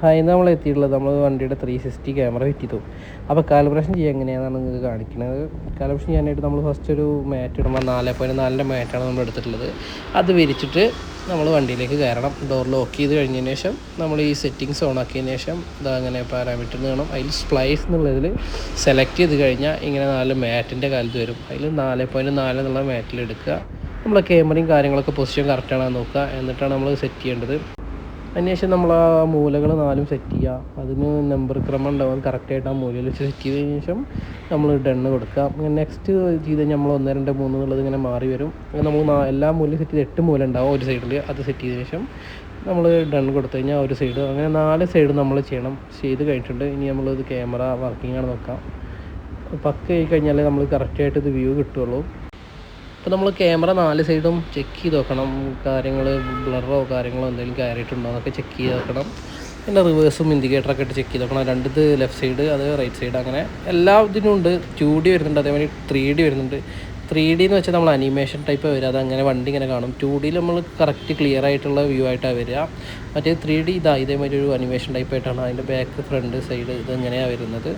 അതിന് നമ്മൾ എത്തിയിട്ടുള്ളത് നമ്മൾ വണ്ടിയുടെ 360 ക്യാമറ ഫിറ്റ് ചെയ്തു. അപ്പോൾ കാലിബ്രേഷൻ ചെയ്യുക എങ്ങനെയാണെന്നാണ് നിങ്ങൾക്ക് കാണിക്കുന്നത്. കാലിബ്രേഷൻ ചെയ്യാനായിട്ട് നമ്മൾ ഫസ്റ്റ് ഒരു മാറ്റ് ഇടുമ്പോൾ 4.4 മാറ്റാണ് നമ്മൾ എടുത്തിട്ടുള്ളത്. അത് വിരിച്ചിട്ട് നമ്മൾ വണ്ടിയിലേക്ക് കയറണം. ഡോർ ലോക്ക് ചെയ്ത് കഴിഞ്ഞതിന് ശേഷം നമ്മൾ ഈ സെറ്റിങ്സ് ഓൺ ആക്കിയതിന് ശേഷം ഇതാ അങ്ങനെ പാരാമീറ്റർ വേണം. അതിൽ സ്പ്ലൈസ് എന്നുള്ളതിൽ സെലക്ട് ചെയ്ത് കഴിഞ്ഞാൽ ഇങ്ങനെ 4 മാറ്റിൻ്റെ കാലത്ത് വരും. അതിൽ 4.4 എന്നുള്ള മാറ്റിൽ എടുക്കുക. നമ്മളെ ക്യാമറയും കാര്യങ്ങളൊക്കെ പൊസിഷൻ കറക്റ്റാണെന്ന് നോക്കുക. എന്നിട്ടാണ് നമ്മൾ സെറ്റ് ചെയ്യേണ്ടത്. അതിനുശേഷം നമ്മൾ ആ മൂലകൾ 4 സെറ്റ് ചെയ്യുക. അതിന് നമ്പർ ക്രമം ഉണ്ടാവും. കറക്റ്റായിട്ട് ആ മൂലയിൽ വെച്ച് സെറ്റ് ചെയ്തതിന് ശേഷം നമ്മൾ ഡണ്ണ് കൊടുക്കുക. അങ്ങനെ നെക്സ്റ്റ് ചെയ്ത് കഴിഞ്ഞാൽ നമ്മൾ 1 2 3 എന്നുള്ളത് ഇങ്ങനെ മാറി വരും. അങ്ങനെ നമ്മൾ എല്ലാ മൂലയും സെറ്റ് ചെയ്ത് 8 മൂല ഉണ്ടാവും ഒരു സൈഡിൽ. അത് സെറ്റ് ചെയ്തതിന് ശേഷം നമ്മൾ ഡണ്ണ് കൊടുത്തു കഴിഞ്ഞാൽ ഒരു സൈഡ്, അങ്ങനെ 4 സൈഡ് നമ്മൾ ചെയ്ത് കഴിഞ്ഞിട്ടുണ്ട്. ഇനി നമ്മളിത് ക്യാമറ വർക്കിംഗ് ആണ് നോക്കാം. പക്ക ആയി കഴിഞ്ഞാൽ നമ്മൾ കറക്റ്റായിട്ട് ഇത് വ്യൂ കിട്ടുള്ളൂ. അപ്പോൾ നമ്മൾ ക്യാമറ 4 സൈഡും ചെക്ക് ചെയ്ത് നോക്കണം. കാര്യങ്ങൾ ബ്ലറോ കാര്യങ്ങളോ എന്തെങ്കിലും കയറിയിട്ടുണ്ടോ എന്നൊക്കെ ചെക്ക് ചെയ്ത് നോക്കണം. പിന്നെ റിവേഴ്സും ഇൻഡിക്കേറ്ററൊക്കെ ഇട്ട് ചെക്ക് ചെയ്ത് നോക്കണം. രണ്ടിത് ലെഫ്റ്റ് സൈഡ്, അത് റൈറ്റ് സൈഡ്, അങ്ങനെ എല്ലാ ഇതിനും ഉണ്ട്. 2D വരുന്നുണ്ട്, അതേമാതിരി 3D വരുന്നുണ്ട്. 3D എന്ന് വെച്ചാൽ നമ്മൾ അനിമേഷൻ ടൈപ്പ് വരിക, അതങ്ങനെ വണ്ടി ഇങ്ങനെ കാണും. 2Dയിൽ നമ്മൾ കറക്റ്റ് ക്ലിയർ ആയിട്ടുള്ള വ്യൂ ആയിട്ടാണ് വരിക. മറ്റേ 3D ഇതേമാതിരി ഒരു അനിമേഷൻ ടൈപ്പ് ആയിട്ടാണ്. അതിൻ്റെ ബാക്ക് ഫ്രണ്ട് സൈഡ് ഇത് എങ്ങനെയാണ് വരുന്നത്.